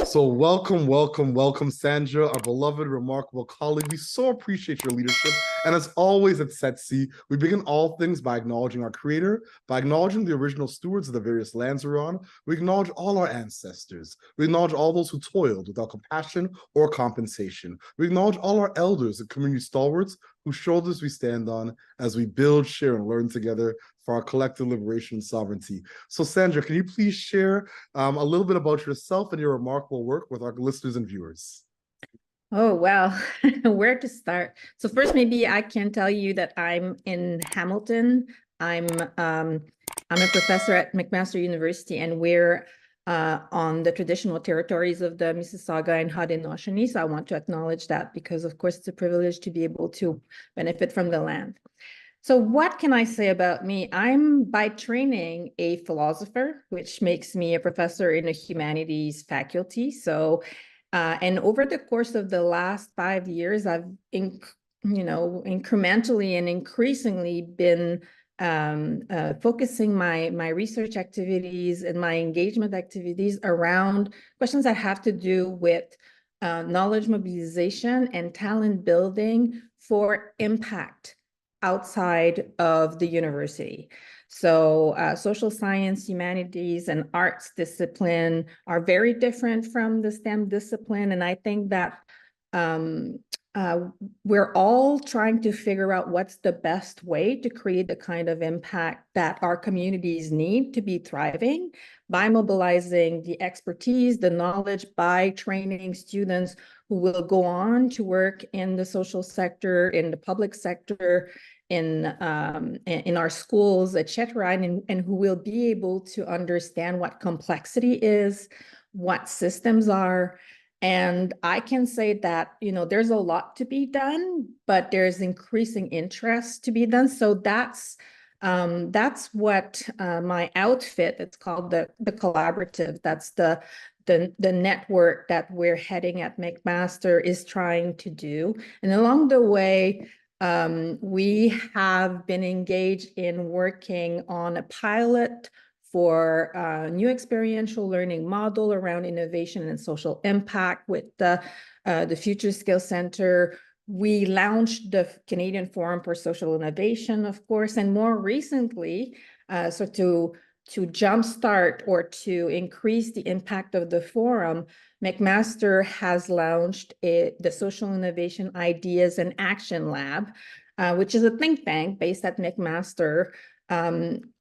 So welcome, Sandra, our beloved, remarkable colleague. We so appreciate your leadership. And as always at SETC, we begin all things by acknowledging our creator, by acknowledging the original stewards of the various lands we're on. We acknowledge all our ancestors. We acknowledge all those who toiled without compassion or compensation. We acknowledge all our elders and community stalwarts whose shoulders we stand on as we build, share, and learn together for our collective liberation and sovereignty. So Sandra, can you please share a little bit about yourself and your remarkable work with our listeners and viewers? Oh, well, where to start? So first, maybe I can tell you that I'm in Hamilton. I'm a professor at McMaster University, and we're on the traditional territories of the Mississauga and Haudenosaunee. So I want to acknowledge that because, of course, it's a privilege to be able to benefit from the land. So what can I say about me? I'm by training a philosopher, which makes me a professor in a humanities faculty. So, and over the course of the last 5 years, I've, incrementally and increasingly been focusing my research activities and my engagement activities around questions that have to do with knowledge mobilization and talent building for impact outside of the university. So social science, humanities, and arts discipline are very different from the STEM discipline. And I think that we're all trying to figure out what's the best way to create the kind of impact that our communities need to be thriving by mobilizing the expertise, the knowledge, by training students who will go on to work in the social sector, in the public sector, in our schools, etc., and who will be able to understand what complexity is, what systems are. And I can say that, there's a lot to be done, but there's increasing interest to be done. So that's what my outfit, it's called the collaborative. That's the network that we're heading at McMaster is trying to do. And along the way, we have been engaged in working on a pilot for a new experiential learning model around innovation and social impact with the Future Skills Center. We launched the Canadian Forum for Social Innovation, of course, and more recently, so to jumpstart or to increase the impact of the forum, McMaster has launched the Social Innovation Ideas and Action Lab, which is a think tank based at McMaster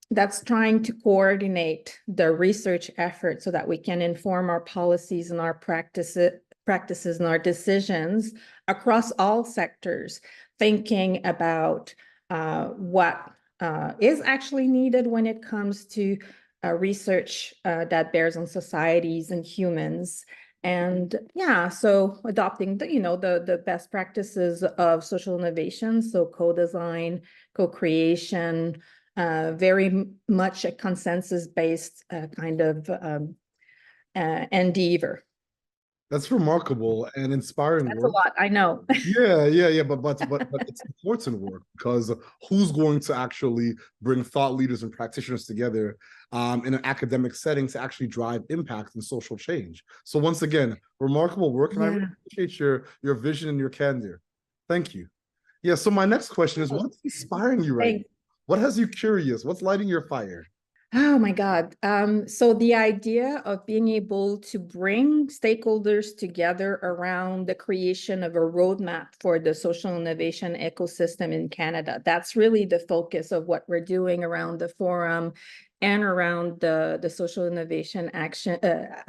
that's trying to coordinate the research effort so that we can inform our policies and our practices and our decisions across all sectors, thinking about what is actually needed when it comes to research that bears on societies and humans. And yeah, so adopting the best practices of social innovation, so co-design, co-creation, very much a consensus-based kind of endeavor. That's remarkable and inspiring That's work. a lot, I know. Yeah, but it's important work because who's going to actually bring thought leaders and practitioners together in an academic setting to actually drive impact and social change? So once again, remarkable work, and I really appreciate your vision and your candor. Thank you. Yeah. So my next question is, what's inspiring you right now? What has you curious? What's lighting your fire? Oh my God. So the idea of being able to bring stakeholders together around the creation of a roadmap for the social innovation ecosystem in Canada, that's really the focus of what we're doing around the forum and around the Social Innovation Action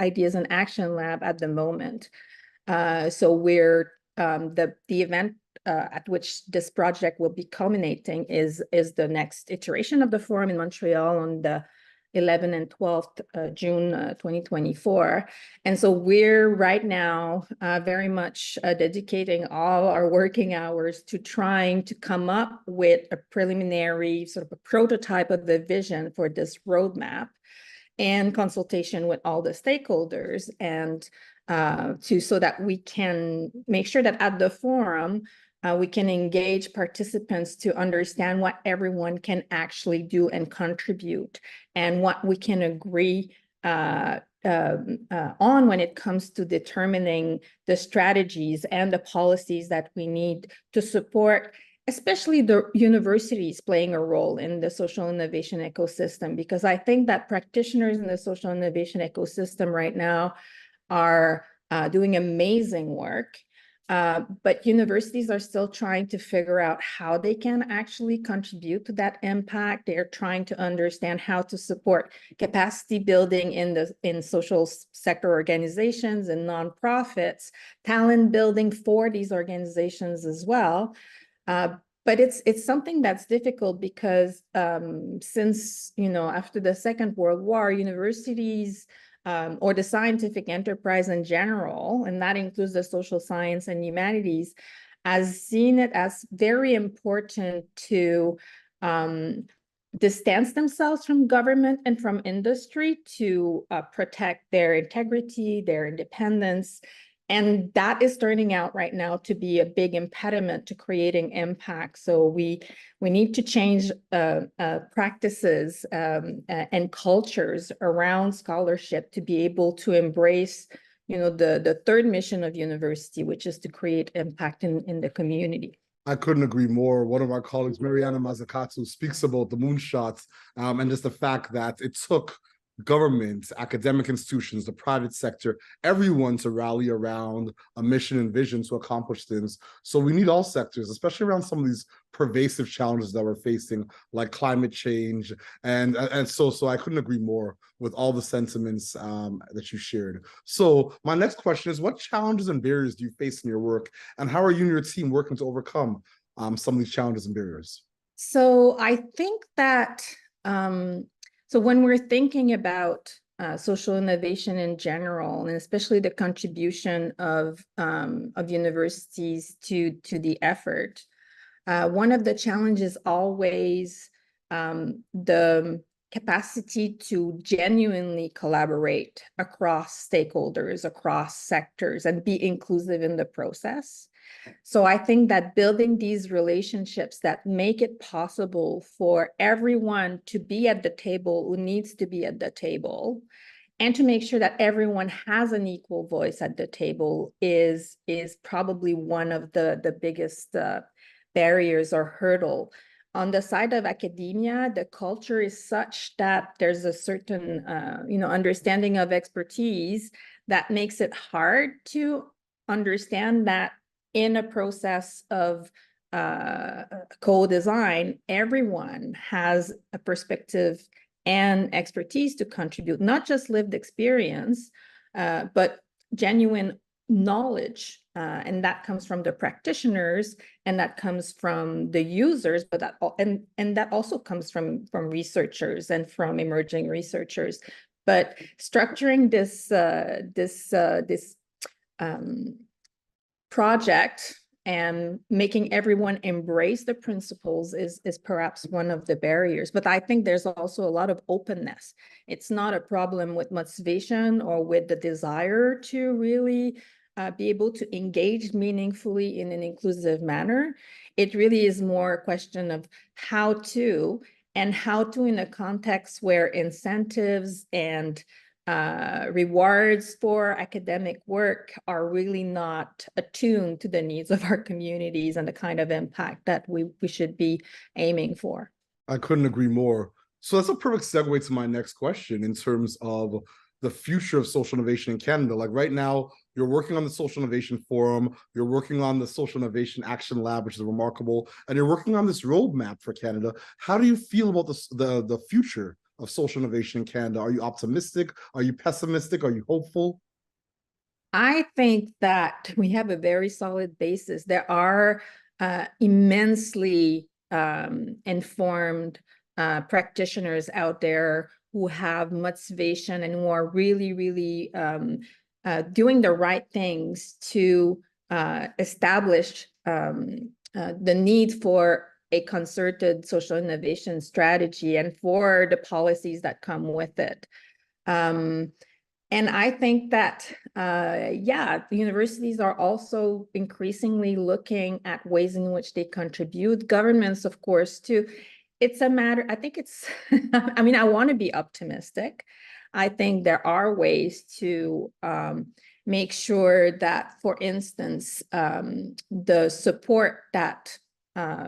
Ideas and Action Lab at the moment. So we're the event at which this project will be culminating is the next iteration of the forum in Montreal on the 11th and 12th June 2024. And so we're right now very much dedicating all our working hours to trying to come up with a preliminary sort of a prototype of the vision for this roadmap and consultation with all the stakeholders, and so that we can make sure that at the forum, we can engage participants to understand what everyone can actually do and contribute, and what we can agree on when it comes to determining the strategies and the policies that we need to support, especially the universities playing a role in the social innovation ecosystem, because I think that practitioners in the social innovation ecosystem right now are doing amazing work. But universities are still trying to figure out how they can actually contribute to that impact. They're trying to understand how to support capacity building in social sector organizations and nonprofits, talent building for these organizations as well. But it's something that's difficult because since, after the Second World War, universities or the scientific enterprise in general, and that includes the social science and humanities, has seen it as very important to distance themselves from government and from industry to protect their integrity, their independence. And that is turning out right now to be a big impediment to creating impact. So we need to change practices and cultures around scholarship to be able to embrace, the third mission of university, which is to create impact in the community. I couldn't agree more. One of our colleagues, Mariana Mazzucato, speaks about the moonshots and just the fact that it took government, academic institutions, the private sector, everyone to rally around a mission and vision to accomplish things. So we need all sectors, especially around some of these pervasive challenges that we're facing, like climate change. And so I couldn't agree more with all the sentiments that you shared. So my next question is, what challenges and barriers do you face in your work, and how are you and your team working to overcome some of these challenges and barriers? So I think that so when we're thinking about social innovation in general, and especially the contribution of universities to the effort, one of the challenges always the capacity to genuinely collaborate across stakeholders, across sectors, and be inclusive in the process. So I think that building these relationships that make it possible for everyone to be at the table who needs to be at the table, and to make sure that everyone has an equal voice at the table is probably one of the biggest barriers or hurdle. On the side of academia, the culture is such that there's a certain understanding of expertise that makes it hard to understand that in a process of co-design, everyone has a perspective and expertise to contribute, not just lived experience, but genuine knowledge. And that comes from the practitioners, and that comes from the users, but that also comes from researchers and from emerging researchers. But structuring this project and making everyone embrace the principles is perhaps one of the barriers. But I think there's also a lot of openness. It's not a problem with motivation or with the desire to really be able to engage meaningfully in an inclusive manner. It really is more a question of how to in a context where incentives and rewards for academic work are really not attuned to the needs of our communities and the kind of impact that we should be aiming for. I couldn't agree more. So that's a perfect segue to my next question in terms of the future of social innovation in Canada. Like right now, you're working on the Social Innovation Forum, you're working on the Social Innovation Action Lab, which is remarkable, and you're working on this roadmap for Canada. How do you feel about the future of social innovation in Canada? Are you optimistic? Are you pessimistic? Are you hopeful? I think that we have a very solid basis. There are immensely informed practitioners out there who have motivation and who are really, really doing the right things to establish the need for a concerted social innovation strategy and for the policies that come with it. And I think that, universities are also increasingly looking at ways in which they contribute. Governments, of course, too. It's a matter, I think it's, I mean, I want to be optimistic. I think there are ways to make sure that, for instance, the support that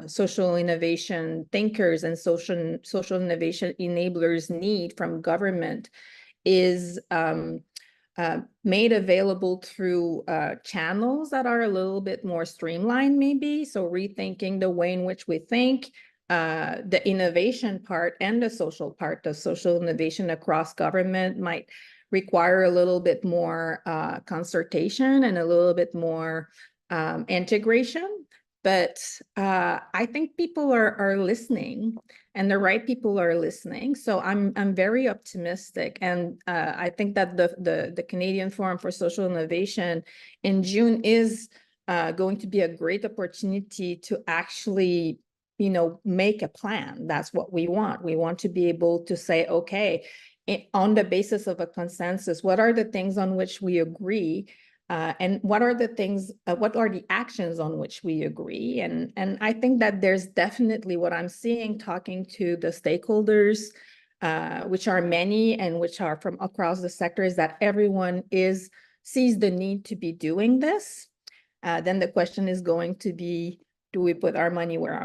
social innovation thinkers and social innovation enablers need from government is made available through channels that are a little bit more streamlined, maybe. So rethinking the way in which we think, the innovation part and the social part of social innovation across government might require a little bit more consultation and a little bit more integration. But I think people are listening, and the right people are listening. So I'm very optimistic, and I think that the Canadian Forum for Social Innovation in June is going to be a great opportunity to actually, make a plan. That's what we want. We want to be able to say, okay, on the basis of a consensus, what are the things on which we agree? And what are the things, what are the actions on which we agree? And I think that there's definitely, what I'm seeing talking to the stakeholders, which are many and which are from across the sector, is that everyone sees the need to be doing this. Then the question is going to be, do we put our money where our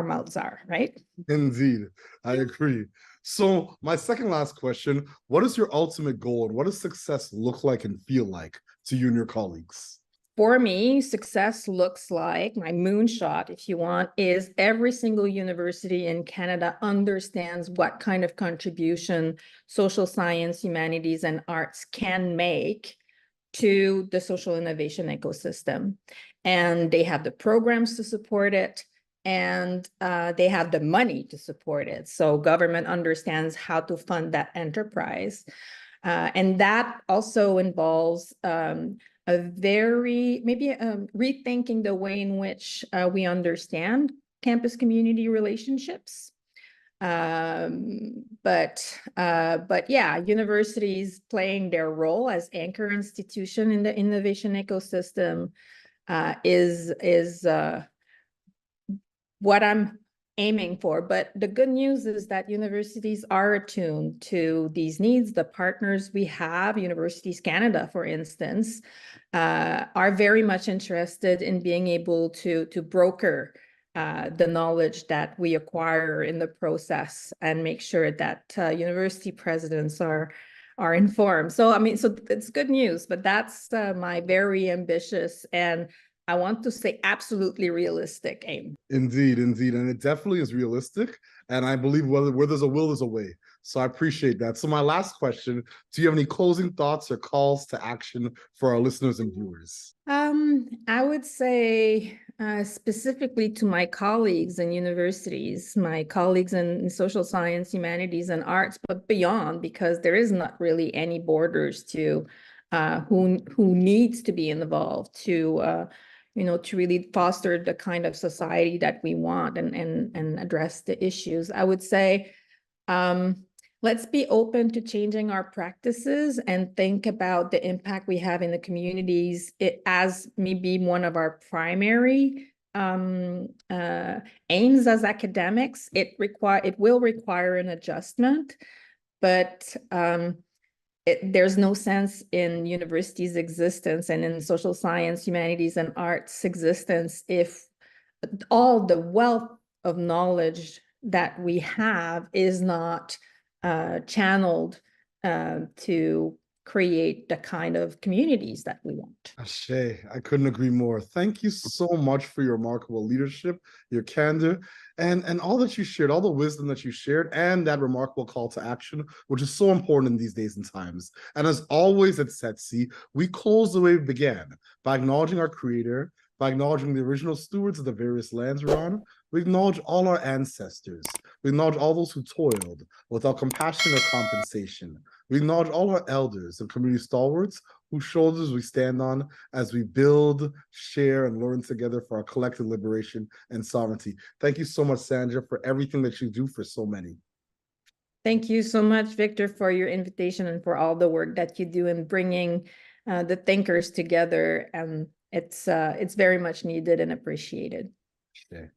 mouths are, right? Indeed, I agree. So my second last question, what is your ultimate goal, and what does success look like and feel like to you and your colleagues? For me, success looks like, my moonshot, if you want, is every single university in Canada understands what kind of contribution social science, humanities, and arts can make to the social innovation ecosystem. And they have the programs to support it, and they have the money to support it. So government understands how to fund that enterprise. And that also involves maybe rethinking the way in which we understand campus community relationships. But yeah, universities playing their role as anchor institution in the innovation ecosystem is what I'm aiming for. But the good news is that universities are attuned to these needs. The partners we have, Universities Canada, for instance, are very much interested in being able to broker the knowledge that we acquire in the process and make sure that university presidents are informed. So, I mean, so it's good news, but that's my very ambitious, and I want to say absolutely realistic aim. Indeed, indeed. And it definitely is realistic. And I believe where there's a will, there's a way. So I appreciate that. So my last question, do you have any closing thoughts or calls to action for our listeners and viewers? I would say specifically to my colleagues in universities, my colleagues in social science, humanities, and arts, but beyond, because there is not really any borders to who needs to be involved to to really foster the kind of society that we want and address the issues. I would say, let's be open to changing our practices and think about the impact we have in the communities as maybe one of our primary aims as academics. It will require an adjustment, but there's no sense in universities' existence and in social science, humanities, and arts existence if all the wealth of knowledge that we have is not channeled to create the kind of communities that we want. Ashe, I couldn't agree more. Thank you so much for your remarkable leadership, your candor, and all that you shared, all the wisdom that you shared, and that remarkable call to action, which is so important in these days and times. And as always at SETC, we close the way we began by acknowledging our creator, by acknowledging the original stewards of the various lands we're on. We acknowledge all our ancestors. We acknowledge all those who toiled without compassion or compensation. We acknowledge all our elders and community stalwarts whose shoulders we stand on as we build, share, and learn together for our collective liberation and sovereignty. Thank you so much, Sandra, for everything that you do for so many. Thank you so much, Victor, for your invitation and for all the work that you do in bringing the thinkers together. It's very much needed and appreciated. Okay.